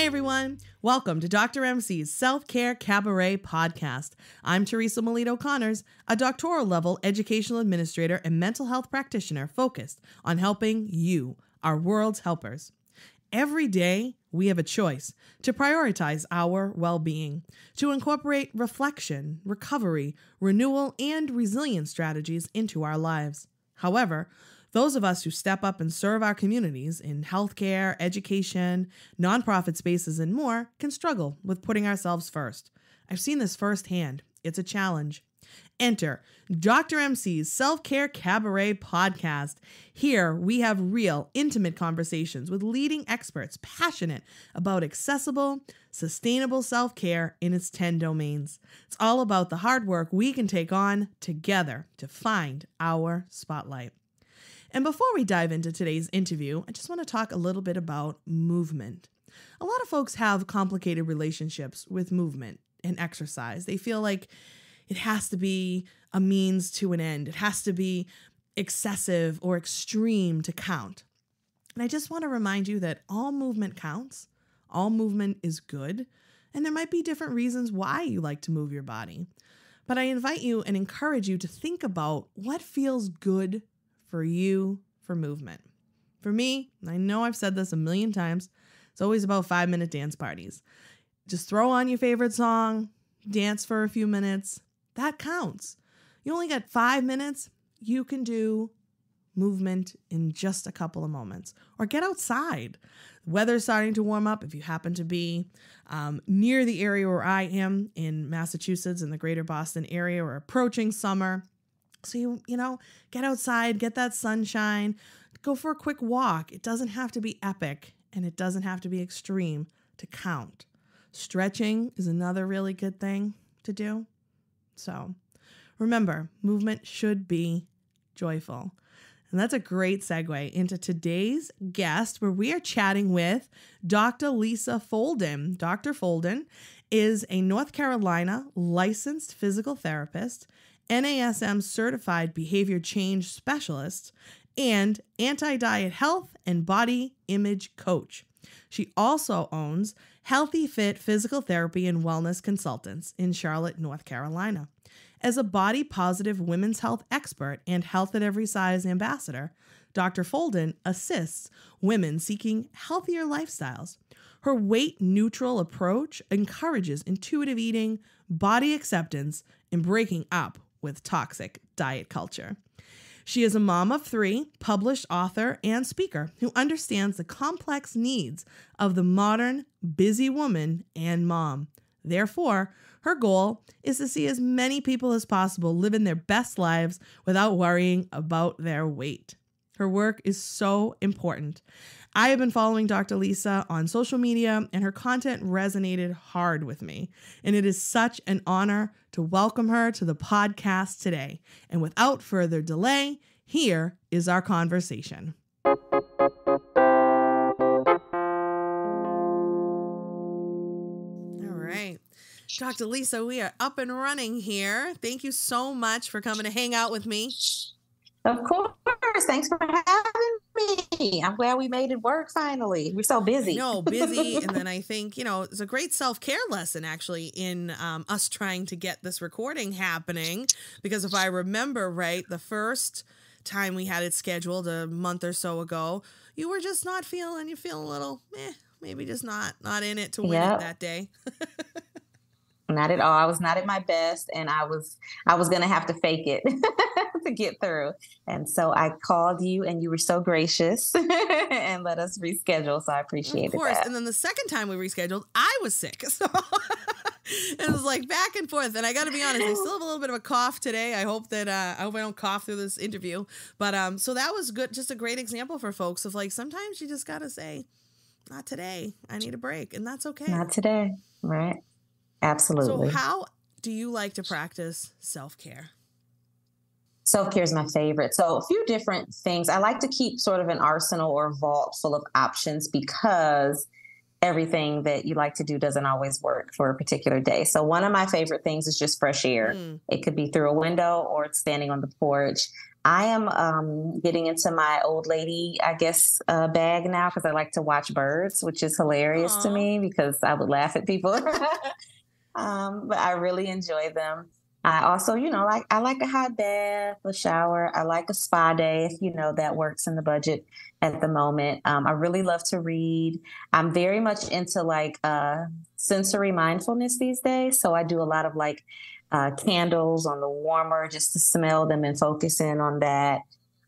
Hi, everyone. Welcome to Dr. MC's Self-Care Cabaret podcast. I'm Teresa Melito-Conners, a doctoral level educational administrator and mental health practitioner focused on helping you, our world's helpers. Every day, we have a choice to prioritize our well-being, to incorporate reflection, recovery, renewal, and resilience strategies into our lives. However, those of us who step up and serve our communities in healthcare, education, nonprofit spaces, and more can struggle with putting ourselves first. I've seen this firsthand. It's a challenge. Enter Dr. MC's Self-Care Cabaret podcast. Here, we have real, intimate conversations with leading experts passionate about accessible, sustainable self-care in its 10 domains. It's all about the hard work we can take on together to find our spotlight. And before we dive into today's interview, I just want to talk a little bit about movement. A lot of folks have complicated relationships with movement and exercise. They feel like it has to be a means to an end. It has to be excessive or extreme to count. And I just want to remind you that all movement counts. All movement is good. And there might be different reasons why you like to move your body. But I invite you and encourage you to think about what feels good for you for movement. For me, I know I've said this a million times, it's always about 5-minute dance parties. Just throw on your favorite song, dance for a few minutes. That counts. You only got 5 minutes. You can do movement in just a couple of moments. Or get outside. The weather's starting to warm up. If you happen to be near the area where I am in Massachusetts, in the greater Boston area, we're approaching summer. So you know, get outside, get that sunshine, go for a quick walk. It doesn't have to be epic and it doesn't have to be extreme to count. Stretching is another really good thing to do. So remember, movement should be joyful. And that's a great segue into today's guest, where we are chatting with Dr. Lisa Folden. Dr. Folden is a North Carolina licensed physical therapist, NASM certified behavior change specialist, and anti-diet health and body image coach. She also owns Healthy Fit Physical Therapy and Wellness Consultants in Charlotte, North Carolina. As a body positive women's health expert and Health at Every Size ambassador, Dr. Folden assists women seeking healthier lifestyles. Her weight neutral approach encourages intuitive eating, body acceptance, and breaking up with toxic diet culture. She is a mom of 3, published author and speaker who understands the complex needs of the modern, busy woman and mom. Therefore, her goal is to see as many people as possible living their best lives without worrying about their weight. Her work is so important. I have been following Dr. Lisa on social media, and her content resonated hard with me. And it is such an honor to welcome her to the podcast today. And without further delay, here is our conversation. All right. Dr. Lisa, we are up and running here. Thank you so much for coming to hang out with me. Of course. Thanks for having me. I'm glad we made it work finally. We're so busy. No, busy. And then I think, it's a great self-care lesson actually in us trying to get this recording happening. Because if I remember right, the first time we had it scheduled a month or so ago, you were just not feeling, you feel a little, maybe just not in it to win it that day. Not at all. I was not at my best, and I was going to have to fake it to get through. And so I called you, and you were so gracious and let us reschedule. So I appreciate it. Of course. That. And then the second time we rescheduled, I was sick. So it was like back and forth. And I got to be honest, I still have a little bit of a cough today. I hope that I don't cough through this interview. But so that was good. Just a great example for folks of like, sometimes you just got to say, not today. I need a break. And that's okay. Not today. Right. Absolutely. So how do you like to practice self-care? Self-care is my favorite. So a few different things. I like to keep sort of an arsenal or vault full of options because everything that you like to do doesn't always work for a particular day. So one of my favorite things is just fresh air. It could be through a window or it's standing on the porch. I am getting into my old lady, I guess, bag now because I like to watch birds, which is hilarious to Aw. me because I would laugh at people. But I really enjoy them. I also, like I like a hot bath, a shower. I like a spa day if that works in the budget at the moment. I really love to read. I'm very much into like sensory mindfulness these days. So I do a lot of like candles on the warmer just to smell them and focus in on that.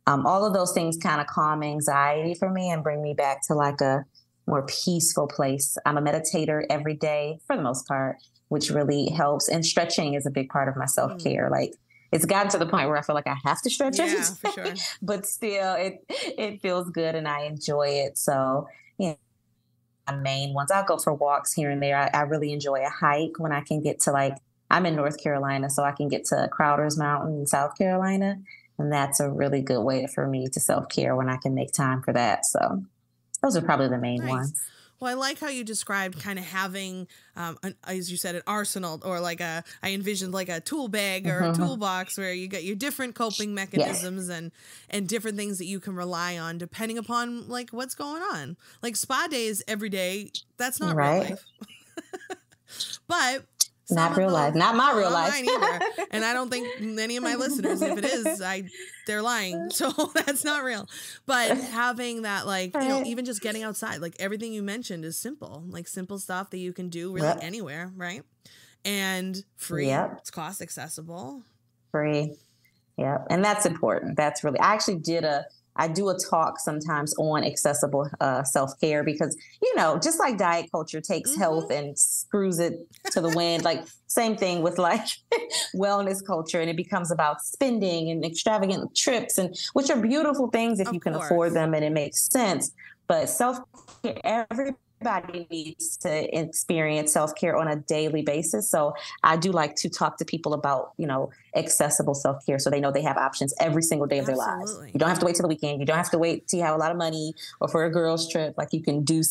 All of those things kind of calm anxiety for me and bring me back to like a more peaceful place. I'm a meditator every day for the most part, which really helps. And stretching is a big part of my self-care. Like it's gotten to the point where I feel like I have to stretch every day, for sure. but still it feels good and I enjoy it. So, my main ones, I'll go for walks here and there. I really enjoy a hike when I can get to like, I'm in North Carolina, so I can get to Crowder's Mountain in South Carolina. And that's a really good way for me to self-care when I can make time for that. So those are probably the main ones. Well, I like how you described kind of having, as you said, an arsenal or like I envisioned like a tool bag or a toolbox where you got your different coping mechanisms and different things that you can rely on depending upon like what's going on. Like spa days every day, that's not real life. But not real life. Not my real life. Mine either. And I don't think any of my listeners, if it is, they're lying. So that's not real. But having that, like, even just getting outside, like everything you mentioned is simple, like simple stuff that you can do really anywhere, right? And free. It's cost accessible. Free. Yeah. And that's important. That's really, I do a talk sometimes on accessible self-care because, just like diet culture takes health and screws it to the wind, like same thing with like wellness culture. And it becomes about spending and extravagant trips, and which are beautiful things if you can afford them and it makes sense. But self-care, everybody needs to experience self-care on a daily basis. So I do like to talk to people about, accessible self-care so they know they have options every single day of their lives. You don't have to wait till the weekend. You don't have to wait till you have a lot of money or for a girl's trip. Like you can do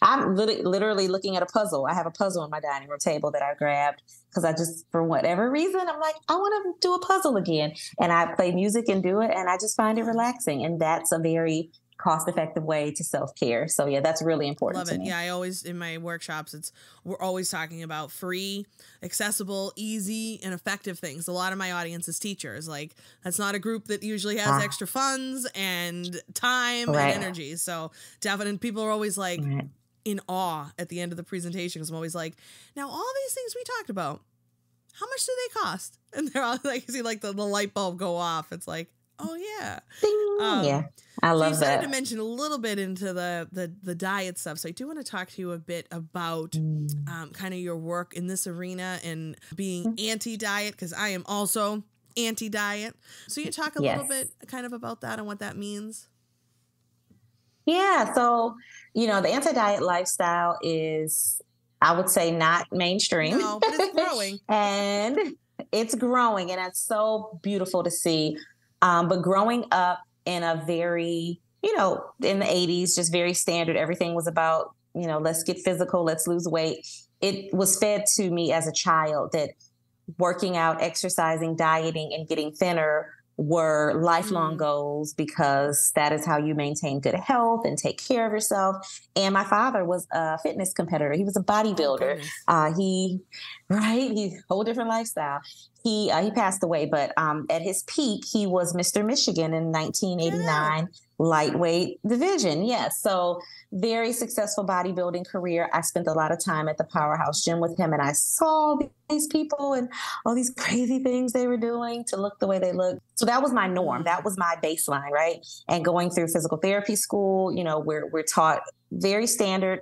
I'm literally looking at a puzzle. I have a puzzle on my dining room table that I grabbed because I just, for whatever reason, I'm like, I want to do a puzzle again. And I play music and do it. And I just find it relaxing. And that's a very cost-effective way to self-care. So yeah, that's really important. Love it. Yeah, I always in my workshops, we're always talking about free, accessible, easy, and effective things. A lot of my audience is teachers. Like that's not a group that usually has extra funds and time and energy. So definitely, people are always like in awe at the end of the presentation because I'm always like, now all these things we talked about, how much do they cost? And they're all like, you see like the light bulb go off. It's like, oh yeah. Yeah. I love that. You started to mention a little bit into the diet stuff. So I do want to talk to you a bit about kind of your work in this arena and being anti-diet, because I am also anti-diet. So you talk a little bit kind of about that and what that means. Yeah. So, the anti-diet lifestyle is, I would say, not mainstream. No, but it's growing. And it's growing. And it's so beautiful to see. But growing up in a very, in the 80s, just very standard, everything was about, let's get physical, let's lose weight. It was fed to me as a child that working out, exercising, dieting, and getting thinner were lifelong goals because that is how you maintain good health and take care of yourself. And my father was a fitness competitor. He was a bodybuilder. He whole different lifestyle. He passed away, but at his peak, he was Mr. Michigan in 1989, lightweight division. Yes. So very successful bodybuilding career. I spent a lot of time at the Powerhouse Gym with him, and I saw these people and all these crazy things they were doing to look the way they look. So that was my norm. That was my baseline, right? And going through physical therapy school, we're taught very standard,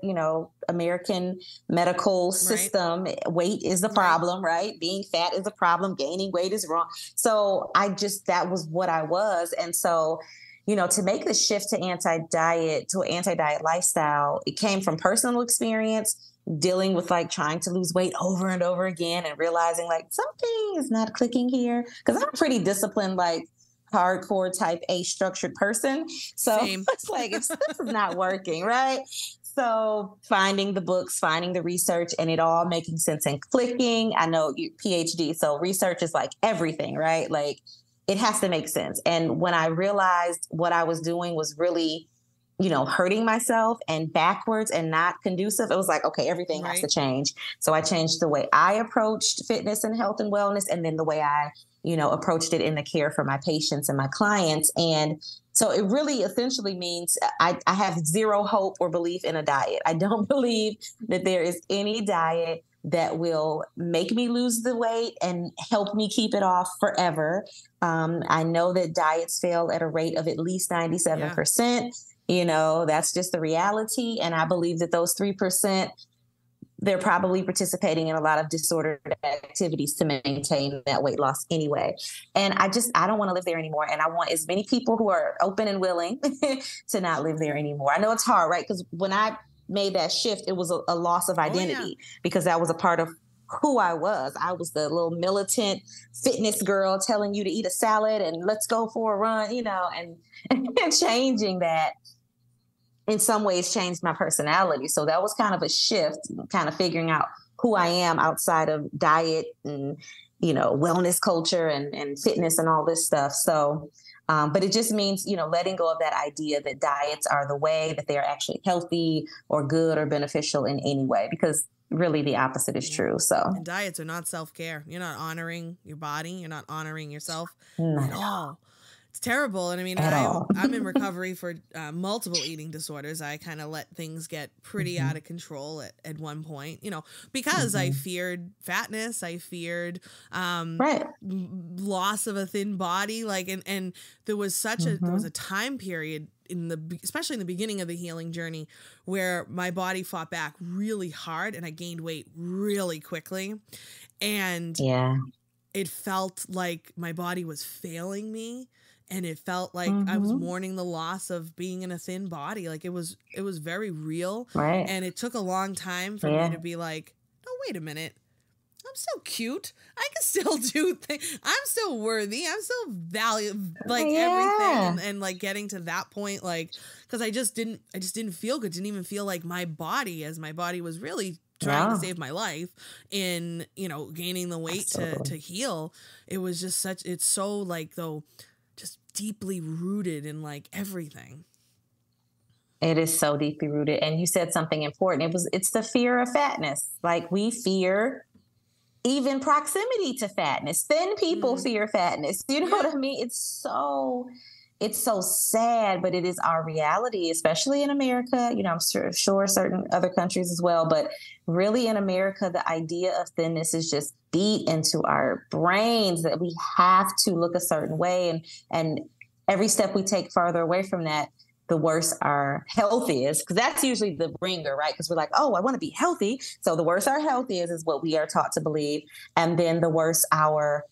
American medical system. Right. Weight is a problem, right? Being fat is a problem. Gaining weight is wrong. So that was what I was. And so, to make the shift to anti-diet lifestyle, it came from personal experience, dealing with like trying to lose weight over and over again and realizing like something is not clicking here. Cause I'm a pretty disciplined, like hardcore type A structured person. So it's like, this is not working. Right. So finding the books, finding the research, and it all making sense and clicking. I know you PhD. So research is like everything, right? Like it has to make sense. And when I realized what I was doing was really, hurting myself and backwards and not conducive, it was like, okay, everything has to change. So I changed the way I approached fitness and health and wellness, and then the way I, approached it in the care for my patients and my clients. And so it really essentially means I have zero hope or belief in a diet. I don't believe that there is any diet that will make me lose the weight and help me keep it off forever. I know that diets fail at a rate of at least 97%. That's just the reality. And I believe that those 3%, they're probably participating in a lot of disordered activities to maintain that weight loss anyway. And I don't want to live there anymore. And I want as many people who are open and willing to not live there anymore. I know it's hard, right? Because when I made that shift, it was a loss of identity because that was a part of who I was. I was the little militant fitness girl telling you to eat a salad and let's go for a run, and changing that in some ways changed my personality. So that was kind of a shift, kind of figuring out who I am outside of diet and, wellness culture and fitness and all this stuff. So, but it just means, letting go of that idea that diets are the way, that they are actually healthy or good or beneficial in any way, because really the opposite is true. So, and diets are not self-care. You're not honoring your body. You're not honoring yourself not at all. It's terrible. And I mean, I'm in recovery for multiple eating disorders. I kind of let things get pretty out of control at one point, because I feared fatness. I feared loss of a thin body. And there was there was a time period especially in the beginning of the healing journey where my body fought back really hard and I gained weight really quickly. And it felt like my body was failing me. And it felt like I was mourning the loss of being in a thin body. Like it was very real. Right. And it took a long time for me to be like, no, wait a minute. I'm still cute. I can still do things. I'm still worthy. I'm still valued, everything. And like getting to that point, because I just didn't feel good. Didn't even feel like my body, as my body was really trying to save my life in, gaining the weight to heal. It was just it's so just deeply rooted in everything. It is so deeply rooted. And you said something important. It's the fear of fatness. Like we fear even proximity to fatness. Thin people fear fatness. You know what I mean? It's so sad, but it is our reality, especially in America. I'm sure certain other countries as well, but really in America, the idea of thinness is just beat into our brains that we have to look a certain way. And every step we take farther away from that, the worse our health is, because that's usually the bringer, right? Because we're like, oh, I want to be healthy. So the worse our health is what we are taught to believe. And then the worse our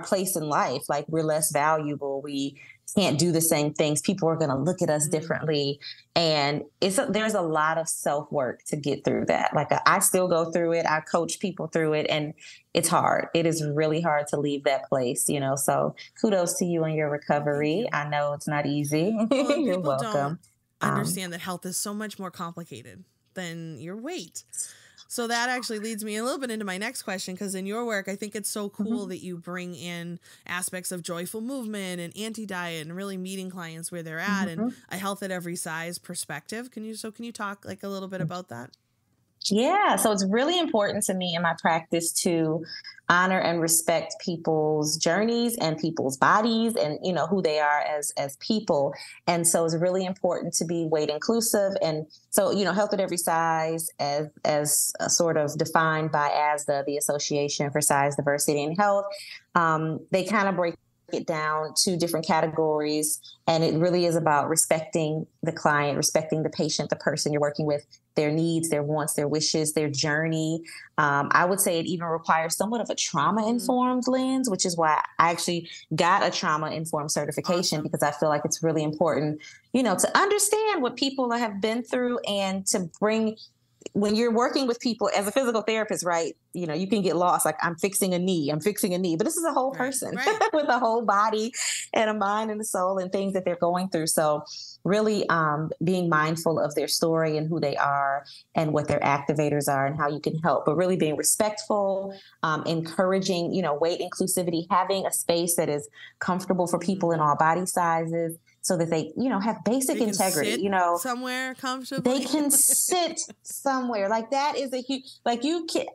place in life, like we're less valuable. We can't do the same things. People are going to look at us differently. And there's a lot of self-work to get through that. I still go through it. I coach people through it, and it's hard. It is really hard to leave that place, so kudos to you on your recovery. I know it's not easy. Well, You're welcome. Don't understand that health is so much more complicated than your weight. So that actually leads me a little bit into my next question, because in your work, I think it's so cool that you bring in aspects of joyful movement and anti-diet and really meeting clients where they're at and a health at every size perspective. Can you talk a little bit about that? Yeah. So it's really important to me in my practice to honor and respect people's journeys and people's bodies and, who they are as people. And so it's really important to be weight inclusive. And so, health at every size as sort of defined by ASDA, the Association for Size, Diversity, and Health. They kind of break it down to different categories. And it really is about respecting the client, respecting the patient, the person you're working with, their needs, their wants, their wishes, their journey. I would say it even requires somewhat of a trauma-informed lens, which is why I actually got a trauma-informed certification, because I feel like it's really important, to understand what people have been through and to bring when you're working with people as a physical therapist, right, you can get lost. Like, I'm fixing a knee, but this is a whole person with a whole body and a mind and a soul and things that they're going through. So really being mindful of their story and who they are and what their activators are and how you can help, but really being respectful, encouraging, weight inclusivity, having a space that is comfortable for people in all body sizes, so that they, have basic integrity, somewhere comfortably. They can sit somewhere. Like, that is a huge, like,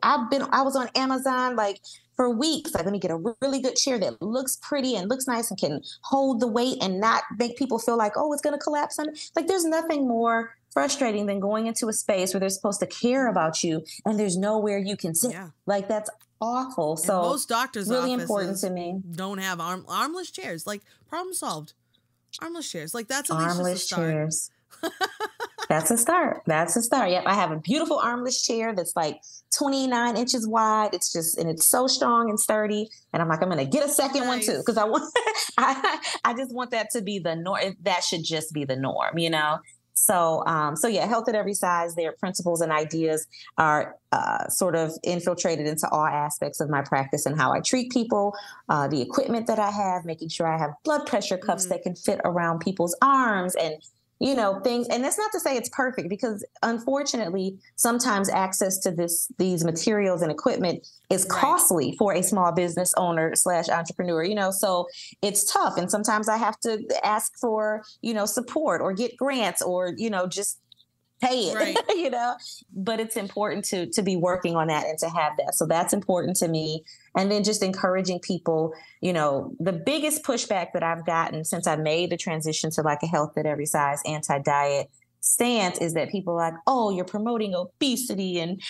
I was on Amazon, like, for weeks. Like, let me get a really good chair that looks pretty and looks nice and can hold the weight and not make people feel like, oh, it's going to collapse. Like, there's nothing more frustrating than going into a space where they're supposed to care about you and there's nowhere you can sit. Yeah. Like, that's awful. So and most doctors' really important to me. Don't have armless chairs. Like, problem solved. Armless chairs. Like, that's at least armless just a start. Chairs. That's a start. Yep. I have a beautiful armless chair that's like 29 inches wide. It's so strong and sturdy. And I'm like, I'm going to get a second one too. Cause I just want that to be the norm. That should just be the norm, So yeah, health at every size. Their principles and ideas are sort of infiltrated into all aspects of my practice and how I treat people, the equipment that I have, making sure I have blood pressure cuffs that can fit around people's arms and, things. And that's not to say it's perfect, because unfortunately, sometimes access to these materials and equipment is costly for a small business owner / entrepreneur, so it's tough. And sometimes I have to ask for, support or get grants or, just pay it, but it's important to be working on that and to have that. So that's important to me. And then just encouraging people, the biggest pushback that I've gotten since I made the transition to like a health at every size anti-diet stance is that people are like, oh, you're promoting obesity and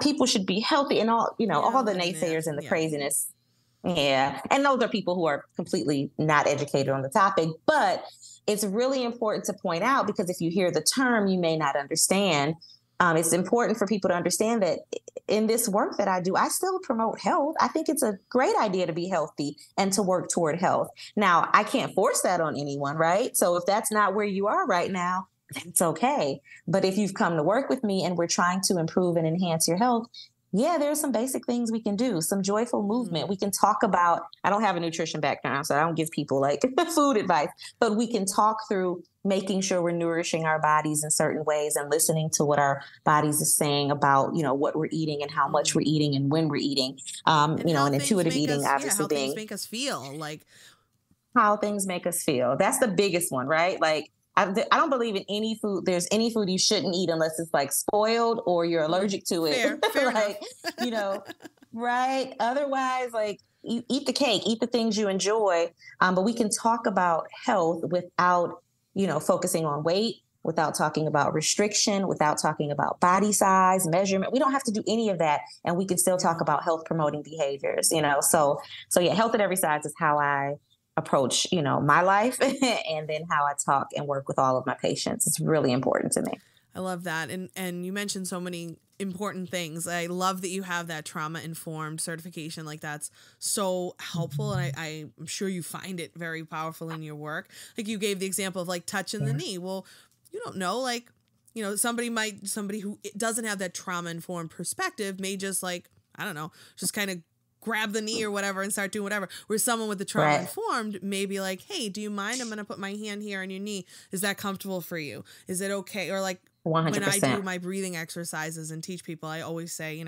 people should be healthy and all, all the naysayers and the craziness. Yeah. And those are people who are completely not educated on the topic, but it's really important to point out, because if you hear the term, you may not understand. It's important for people to understand that in this work that I do, I still promote health. I think it's a great idea to be healthy and to work toward health. Now, I can't force that on anyone, right? So if that's not where you are right now, that's okay. But if you've come to work with me and we're trying to improve and enhance your health, yeah, there are some basic things we can do, some joyful movement. We can talk about, I don't have a nutrition background, so I don't give people like food advice, but we can talk through making sure we're nourishing our bodies in certain ways and listening to what our bodies is saying about, what we're eating and how much we're eating and when we're eating, and intuitive eating, obviously how things make us feel, like how things make us feel. That's the biggest one, right? Like, I don't believe in any food. There's any food you shouldn't eat unless it's like spoiled or you're allergic to it. Fair like, right. Otherwise, like, you eat the cake, eat the things you enjoy. But we can talk about health without, focusing on weight, without talking about restriction, without talking about body size, measurement. We don't have to do any of that. And we can still talk about health promoting behaviors, So yeah, health at every size is how I approach, my life and then how I talk and work with all of my patients. It's really important to me. I love that. And you mentioned so many important things. I love that you have that trauma-informed certification. Like, that's so helpful. And I'm sure you find it very powerful in your work. Like, you gave the example of like touching the knee. Well, you don't know, like, somebody who doesn't have that trauma-informed perspective may just like, I don't know, just kind of grab the knee or whatever and start doing whatever. Where someone with the trauma informed may be like, hey, do you mind? I'm going to put my hand here on your knee. Is that comfortable for you? Is it okay? Or like, 100%. When I do my breathing exercises and teach people, I always say,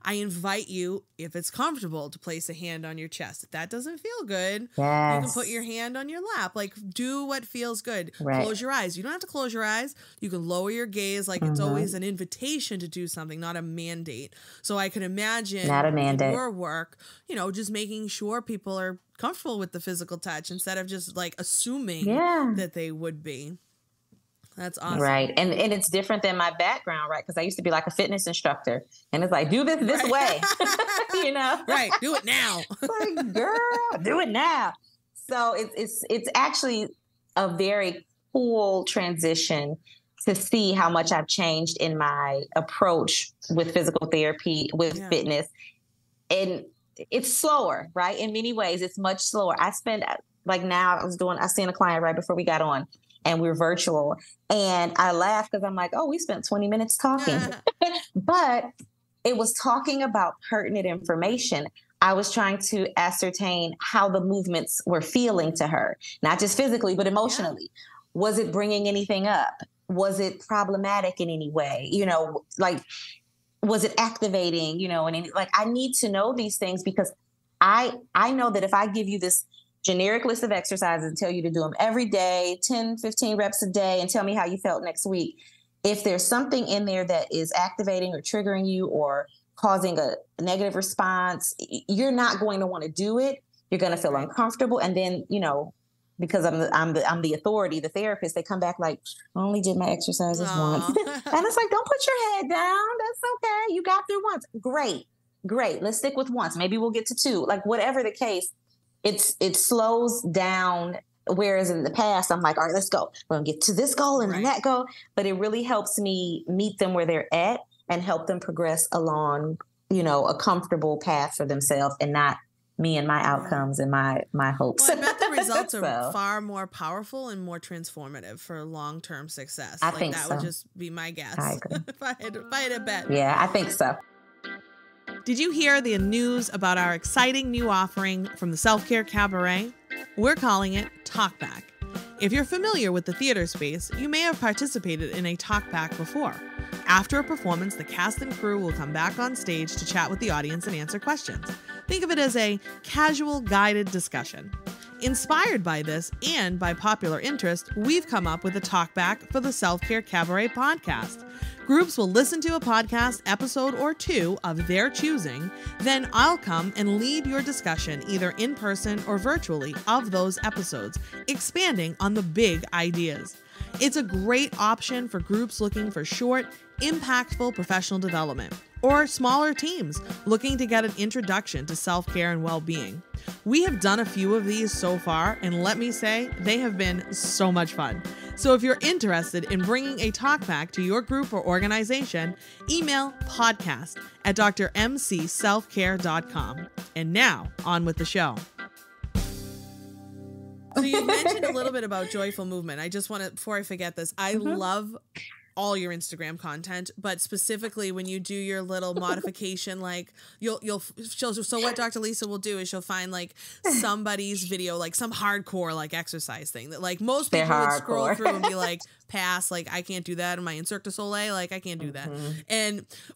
I invite you, if it's comfortable, to place a hand on your chest. If that doesn't feel good, you can put your hand on your lap. Like, do what feels good. Close your eyes. You don't have to close your eyes. You can lower your gaze. Like, it's always an invitation to do something, not a mandate. So I can imagine in your work, just making sure people are comfortable with the physical touch instead of just like assuming that they would be. That's awesome. Right. And it's different than my background, right? Because I used to be like a fitness instructor and it's like, do this way, Right. Do it now. Like, girl, do it now. So it's actually a very cool transition to see how much I've changed in my approach with physical therapy, with fitness. And it's slower, right? In many ways, it's much slower. I spend like now I seen a client right before we got on. and we're virtual. And I laugh because I'm like, oh, we spent 20 minutes talking. But it was talking about pertinent information. I was trying to ascertain how the movements were feeling to her, not just physically, but emotionally. Was it bringing anything up? Was it problematic in any way? You know, like, was it activating, you know, and like, I need to know these things because I know that if I give you this generic list of exercises and tell you to do them every day, 10, 15 reps a day, and tell me how you felt next week, if there's something in there that is activating or triggering you or causing a negative response, you're not going to want to do it. You're going to feel uncomfortable. And then, you know, because I'm the authority, the therapist, they come back like, I only did my exercises once. And it's like, don't put your head down. That's okay. You got through once. Great. Let's stick with once. Maybe we'll get to 2. Like, whatever the case, it slows down. Whereas in the past, I'm like, all right, let's go. We're going to get to this goal and then that goal. But it really helps me meet them where they're at and help them progress along, you know, a comfortable path for themselves and not me and my outcomes and my hopes. Well, I bet the results are far more powerful and more transformative for long-term success. I think that would just be my guess. I agree. if I had to bet. Yeah, I think so. Did you hear the news about our exciting new offering from the Self-Care Cabaret? We're calling it Talkback. If you're familiar with the theater space, you may have participated in a talkback before. After a performance, the cast and crew will come back on stage to chat with the audience and answer questions. Think of it as a casual guided discussion. Inspired by this and by popular interest, we've come up with a talkback for the Self-Care Cabaret podcast. Groups will listen to a podcast episode or 2 of their choosing, then I'll come and lead your discussion either in person or virtually of those episodes, expanding on the big ideas. It's a great option for groups looking for short, impactful professional development, or smaller teams looking to get an introduction to self-care and well-being. We have done a few of these so far, and let me say, they have been so much fun. So if you're interested in bringing a talkback to your group or organization, email podcast@drmcselfcare.com. And now, on with the show. So you mentioned a little bit about joyful movement. I just want to, before I forget this, I love all your Instagram content, but specifically when you do your little modification, like so what Dr. Lisa will do is she'll find like somebody's video, like some hardcore like exercise thing that like most people would scroll through and be like, pass, like I can't do that in my Cirque du Soleil, like I can't do that.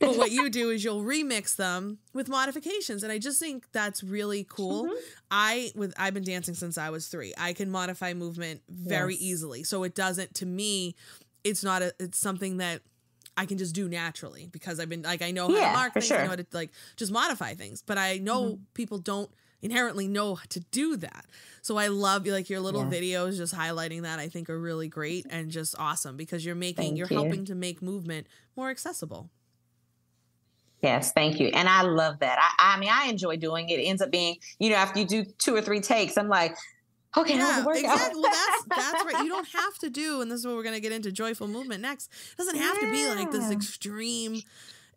But what you do is you'll remix them with modifications, and I just think that's really cool. I've been dancing since I was 3. I can modify movement very easily, so it doesn't, to me, it's something that I can just do naturally because I've been like, I know how to mark things, I know how to like just modify things, but I know people don't inherently know to do that. So I love like your little videos just highlighting that. I think are really great and just awesome because you're helping to make movement more accessible. Yes, thank you. And I love that. I mean, I enjoy doing it. It ends up being, you know, after you do 2 or 3 takes, I'm like, okay, exactly. Well, that's right. You don't have to do, and this is what we're going to get into joyful movement next. It doesn't have to be like this extreme,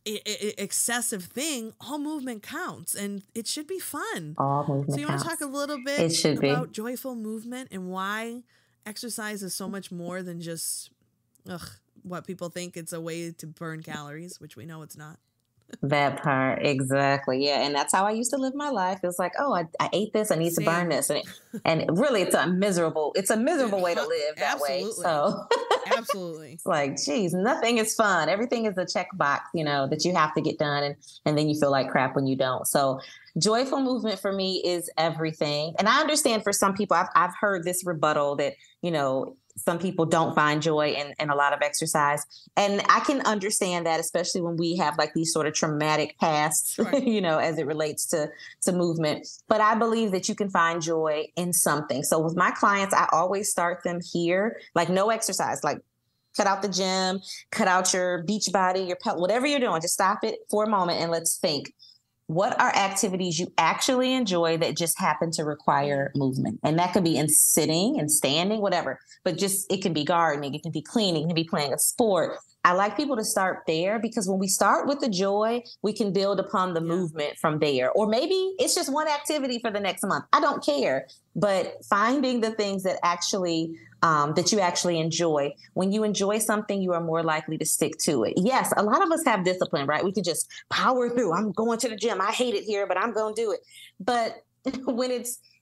excessive thing. All movement counts, and it should be fun. All movement So you want to talk a little bit about joyful movement and why exercise is so much more than just what people think it's a way to burn calories, which we know it's not. That part, exactly. Yeah. And that's how I used to live my life. It was like, oh, I ate this, I need to burn this. And really it's a miserable way to live that way. So absolutely. It's like, geez, nothing is fun. Everything is a checkbox, you know, that you have to get done. And then you feel like crap when you don't. So joyful movement for me is everything. And I understand for some people, I've heard this rebuttal that, you know, some people don't find joy in a lot of exercise. And I can understand that, especially when we have like these sort of traumatic pasts, you know, as it relates to movement. But I believe that you can find joy in something. So with my clients, I always start them here, like no exercise, like cut out the gym, cut out your beach body, your whatever you're doing, just stop it for a moment and let's think. What are activities you actually enjoy that just happen to require movement? And that could be in sitting and standing, whatever, but just, it can be gardening, it can be cleaning, it can be playing a sport. I like people to start there, because when we start with the joy, we can build upon the movement from there. Or maybe it's just one activity for the next month. I don't care. But finding the things that you actually enjoy. When you enjoy something, you are more likely to stick to it. Yes, a lot of us have discipline, right? We can just power through. I'm going to the gym. I hate it here, but I'm going to do it. But when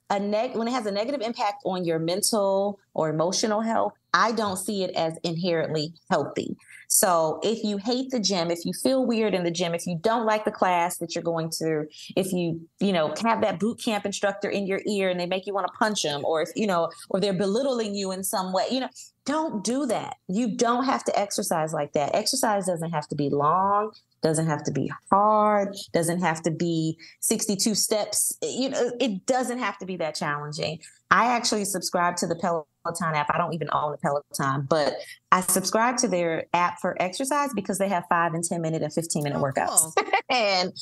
when it has a negative impact on your mental or emotional health, I don't see it as inherently healthy. So if you hate the gym, if you feel weird in the gym, if you don't like the class that you're going to, if you have that boot camp instructor in your ear and they make you want to punch them, or if, or they're belittling you in some way, don't do that. You don't have to exercise like that. Exercise doesn't have to be long, doesn't have to be hard, doesn't have to be 62 steps. It doesn't have to be that challenging. I actually subscribe to the Peloton app. I don't even own a Peloton, but I subscribe to their app for exercise because they have 5 and 10 minute and 15-minute workouts. Cool. And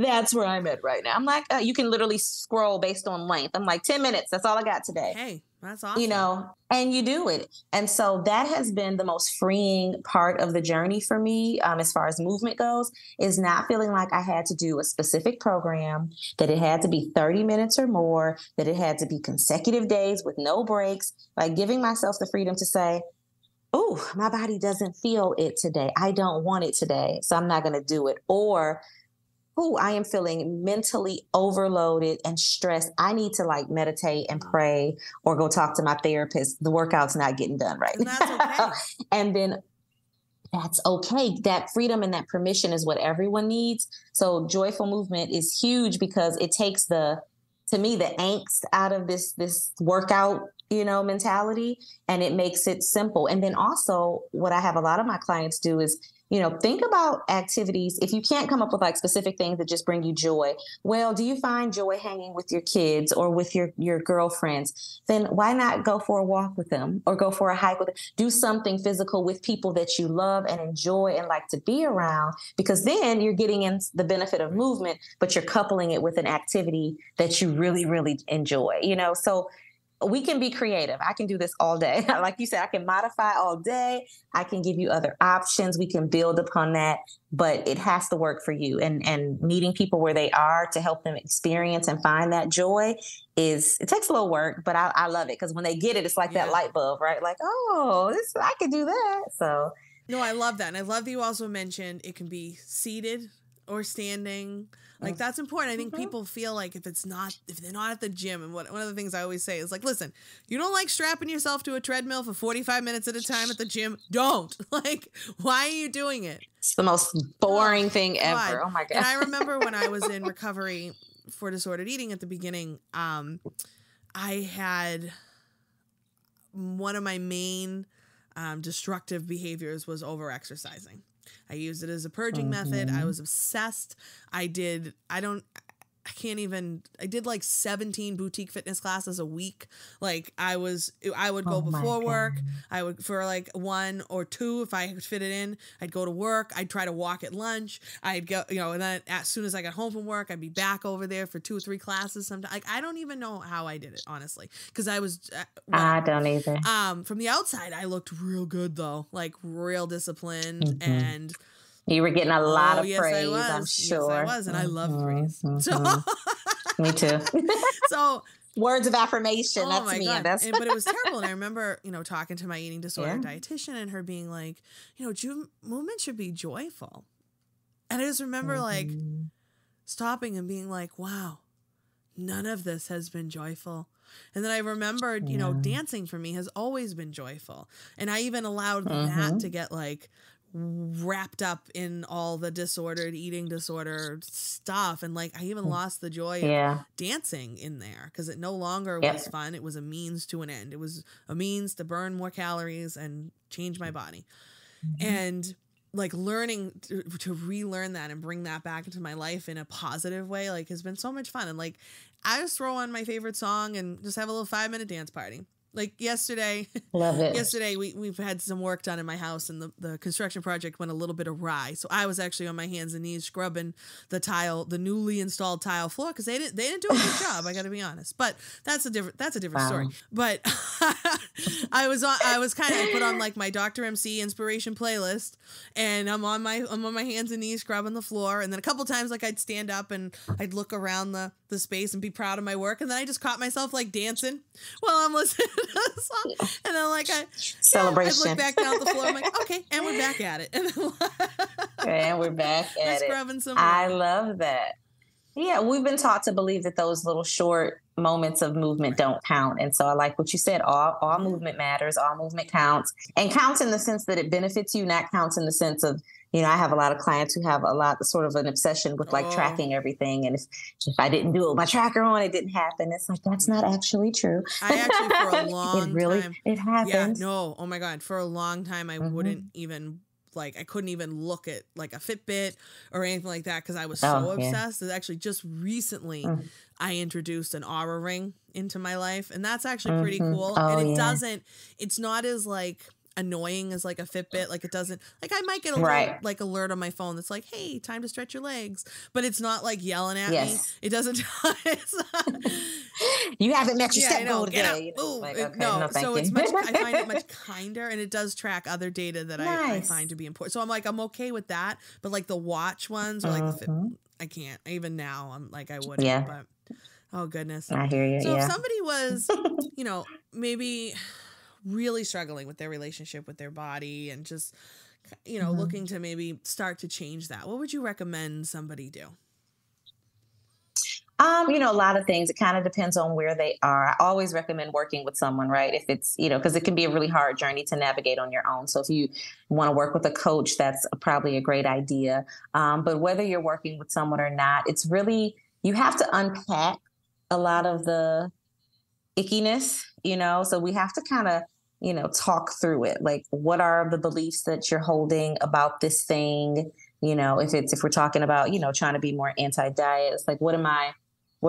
that's where I'm at right now. I'm like, you can literally scroll based on length. I'm like, 10 minutes. That's all I got today. Hey, that's awesome. And you do it. And so that has been the most freeing part of the journey for me, as far as movement goes, is not feeling like I had to do a specific program, that it had to be 30 minutes or more, that it had to be consecutive days with no breaks, like giving myself the freedom to say, oh, my body doesn't feel it today. I don't want it today, so I'm not going to do it. Or, I am feeling mentally overloaded and stressed. I need to meditate and pray or go talk to my therapist. The workout's not getting done right. And that's okay. And then that's okay. That freedom and that permission is what everyone needs. So joyful movement is huge because it takes the angst out of this workout, mentality, and it makes it simple. And then also what I have a lot of my clients do is, think about activities. If you can't come up with specific things that just bring you joy, well, do you find joy hanging with your kids or with your girlfriends? Then why not go for a walk with them or go for a hike with them? Do something physical with people that you love and enjoy and like to be around, because then you're getting in the benefit of movement, but you're coupling it with an activity that you really, really enjoy, So we can be creative. I can do this all day. Like you said, I can modify all day. I can give you other options. We can build upon that, but it has to work for you. And meeting people where they are to help them experience and find that joy it takes a little work, but I love it because when they get it, it's like that light bulb, right? Like, oh, I can do that. So. No, I love that. And I love that you also mentioned it can be seated or standing. That's important. I think people feel like if they're not at the gym, and one of the things I always say is listen, you don't like strapping yourself to a treadmill for 45 minutes at a time at the gym. Don't. Why are you doing it? It's the most boring thing ever. Oh my God. And I remember when I was in recovery for disordered eating at the beginning, I had one of my main destructive behaviors was over-exercising. I used it as a purging method. I was obsessed. I did 17 boutique fitness classes a week. I would go before work. I would for 1 or 2 if I could fit it in. I'd go to work. I'd try to walk at lunch. I'd go, and then as soon as I got home from work, I'd be back over there for 2 or 3 classes. Sometimes I don't even know how I did it, honestly, because I was. I don't either. From the outside, I looked real good though, real disciplined and. You were getting a lot of praise, I'm sure. Yes, I was, and I love praise. So, me too. So words of affirmation. That's me. God. But it was terrible. And I remember, talking to my eating disorder dietitian and her being like, movement should be joyful. And I just remember stopping and being like, wow, none of this has been joyful. And then I remembered, dancing for me has always been joyful. And I even allowed that to get wrapped up in all the disordered eating disorder stuff, and I even lost the joy of dancing in there because it no longer was fun. It was a means to an end. It was a means to burn more calories and change my body. And learning to relearn that and bring that back into my life in a positive way has been so much fun. And I just throw on my favorite song and just have a little 5-minute dance party. Like yesterday, Love it. yesterday we've had some work done in my house, and the construction project went a little bit awry. So I was actually on my hands and knees scrubbing the newly installed tile floor, because they didn't do a good job. I got to be honest, but that's a different story. But I put on like my Dr. MC inspiration playlist, and I'm on my hands and knees scrubbing the floor, and then a couple times like I'd stand up and I'd look around the space and be proud of my work, and then I just caught myself like dancing while I'm listening to the song, and then like celebration. I look back down at the floor, I'm like, okay, and we're back at it, and we're back at it. Scrubbing some more. I love that. Yeah, we've been taught to believe that those little short moments of movement don't count. And so I like what you said, all movement matters, all movement counts, and counts in the sense that it benefits you, not counts in the sense of, I have a lot of clients who have sort of an obsession with like tracking everything. And if I didn't do it with my tracker on, it didn't happen. It's like, that's not actually true. I actually, for a long time. It happens. Yeah, no. Oh my God. For a long time, I wouldn't even, I couldn't even look at like a Fitbit or anything like that, because I was so obsessed. That actually just recently I introduced an Aura ring into my life, and that's actually pretty cool. And it's not as like annoying as like a Fitbit. Like it doesn't, like I might get a like alert on my phone that's like, hey, time to stretch your legs, but it's not like yelling at me. It doesn't. You haven't met your step goal today. It's much. I find it much kinder, and it does track other data that I find to be important. So I'm okay with that. But like the watch ones or like the Fit, I can't. Even now, I'm like I wouldn't. Yeah. But oh goodness, I hear you. So if somebody was, maybe really struggling with their relationship with their body, and just, looking to maybe start to change that, what would you recommend somebody do? A lot of things. It kind of depends on where they are. I always recommend working with someone, right? If it's, because it can be a really hard journey to navigate on your own. So if you want to work with a coach, that's probably a great idea. But whether you're working with someone or not, it's really, you have to unpack a lot of the ickiness, so we have to kind of, talk through it. Like, what are the beliefs that you're holding about this thing? If we're talking about, trying to be more anti-diet, it's like, what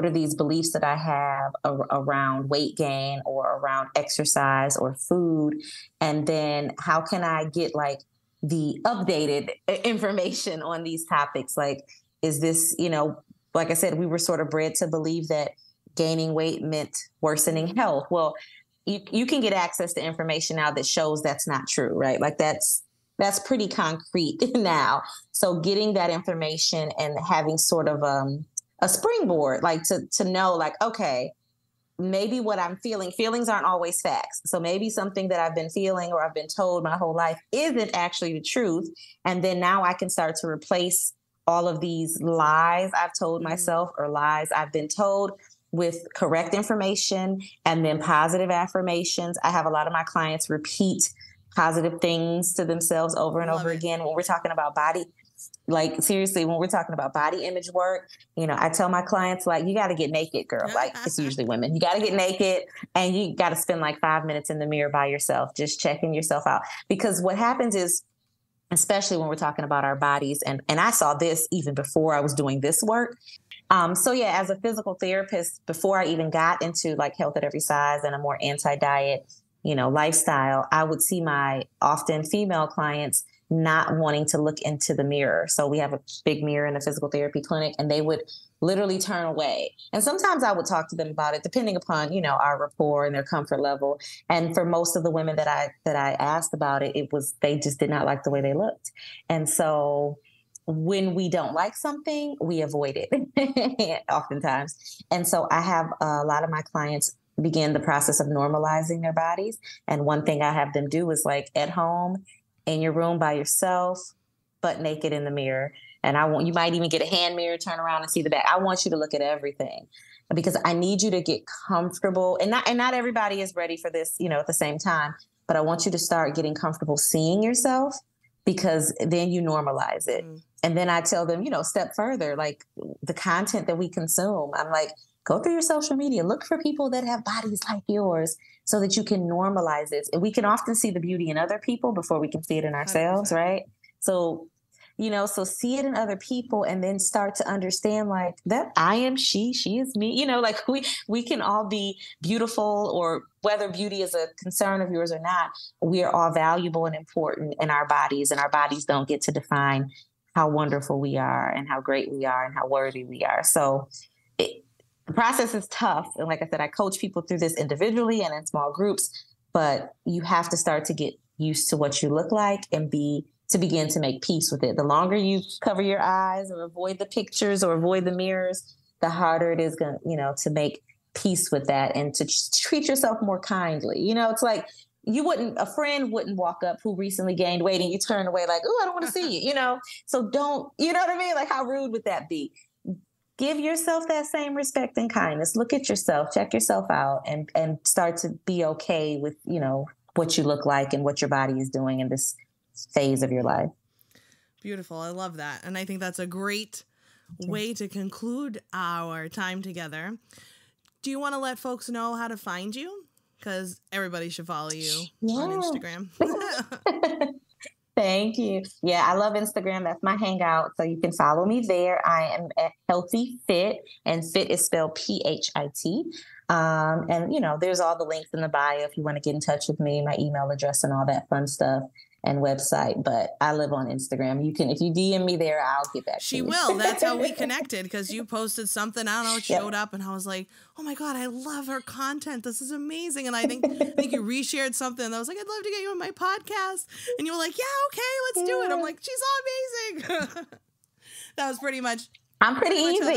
are these beliefs that I have around weight gain or around exercise or food? And then how can I get like the updated information on these topics? Like, is this, like I said, we were sort of bred to believe that gaining weight meant worsening health. Well, you can get access to information now that shows that's not true, right? Like that's pretty concrete now. So getting that information and having sort of a springboard, like to know, like, okay, maybe what I'm feelings aren't always facts. So maybe something that I've been feeling or I've been told my whole life isn't actually the truth. And then now I can start to replace all of these lies I've told myself or lies I've been told with correct information and then positive affirmations. I have a lot of my clients repeat positive things to themselves over and over again. When we're talking about body, like seriously, when we're talking about body image work, I tell my clients, like, you got to get naked, girl. Like, it's usually women. You got to get naked and you got to spend like 5 minutes in the mirror by yourself, just checking yourself out. Because what happens is, especially when we're talking about our bodies, and I saw this even before I was doing this work. So yeah, as a physical therapist, before I even got into like health at every size and a more anti-diet, lifestyle, I would see my often female clients not wanting to look into the mirror. So we have a big mirror in the physical therapy clinic, and they would literally turn away. And sometimes I would talk to them about it, depending upon, our rapport and their comfort level. And for most of the women that I asked about it, they just did not like the way they looked. And so when we don't like something, we avoid it oftentimes. And so I have a lot of my clients begin the process of normalizing their bodies. And one thing I have them do is, like, at home, in your room by yourself, butt naked in the mirror. And you might even get a hand mirror, turn around and see the back. I want you to look at everything, because I need you to get comfortable. And not everybody is ready for this, at the same time, but I want you to start getting comfortable seeing yourself, because then you normalize it. And then I tell them, step further, like the content that we consume. I'm like, go through your social media, look for people that have bodies like yours so that you can normalize it. And we can often see the beauty in other people before we can see it in ourselves, 100%. Right? So so see it in other people and then start to understand like that I am she is me, like we can all be beautiful, or whether beauty is a concern of yours or not, we are all valuable and important in our bodies, and our bodies don't get to define how wonderful we are and how great we are and how worthy we are. So the process is tough. And like I said, I coach people through this individually and in small groups, but you have to start to get used to what you look like and begin to make peace with it. The longer you cover your eyes or avoid the pictures or avoid the mirrors, the harder it is going to make peace with that and to treat yourself more kindly. It's like a friend wouldn't walk up who recently gained weight and you turn away like, oh, I don't want to see you, so don't, you know what I mean? Like, how rude would that be? Give yourself that same respect and kindness. Look at yourself, check yourself out, and start to be okay with, what you look like and what your body is doing in this phase of your life. Beautiful. I love that. And I think that's a great way to conclude our time together. Do you want to let folks know how to find you? Because everybody should follow you on Instagram. Thank you. Yeah, I love Instagram. That's my hangout. So you can follow me there. I am at Healthy Fit, and fit is spelled PHIT. And, there's all the links in the bio if you want to get in touch with me, my email address and all that fun stuff, and website. But I live on Instagram. If you DM me there, I'll get back to you. She will. That's how we connected, because you posted something, I don't know, it showed up, and I was like, oh my God, I love her content. This is amazing. And I think you reshared something, and I was like, I'd love to get you on my podcast. And you were like, yeah, okay, let's do it. I'm like, she's amazing. That was pretty much. I'm pretty easy.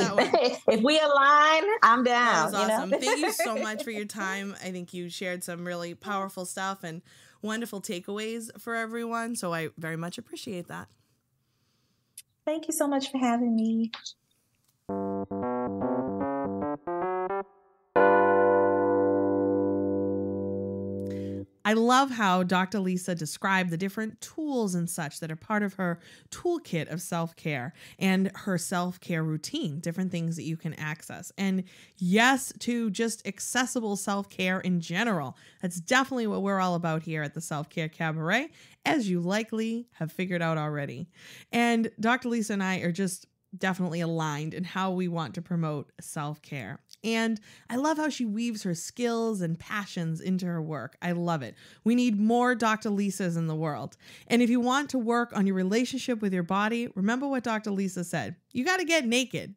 If we align, I'm down. That was awesome. Thank you so much for your time. I think you shared some really powerful stuff and wonderful takeaways for everyone. So I very much appreciate that. Thank you so much for having me. I love how Dr. Lisa described the different tools and such that are part of her toolkit of self-care and her self-care routine, different things that you can access. And yes, to just accessible self-care in general. That's definitely what we're all about here at the Self-Care Cabaret, as you likely have figured out already. And Dr. Lisa and I are just definitely aligned in how we want to promote self-care. And I love how she weaves her skills and passions into her work. I love it. We need more Dr. Lisas in the world. And if you want to work on your relationship with your body, remember what Dr. Lisa said. You got to get naked.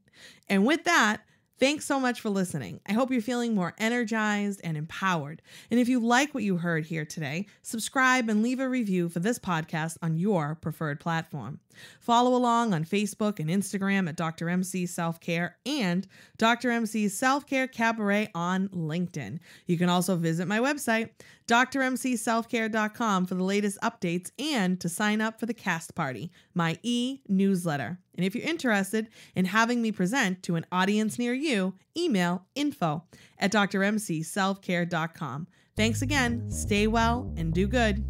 And with that, thanks so much for listening. I hope you're feeling more energized and empowered. And if you like what you heard here today, subscribe and leave a review for this podcast on your preferred platform. Follow along on Facebook and Instagram at Dr. MC Self-Care and Dr. MC Self-Care Cabaret on LinkedIn. You can also visit my website, drmcselfcare.com, for the latest updates and to sign up for the Cast Party, my e-newsletter. And if you're interested in having me present to an audience near you, email info@drmcselfcare.com. Thanks again, stay well, and do good.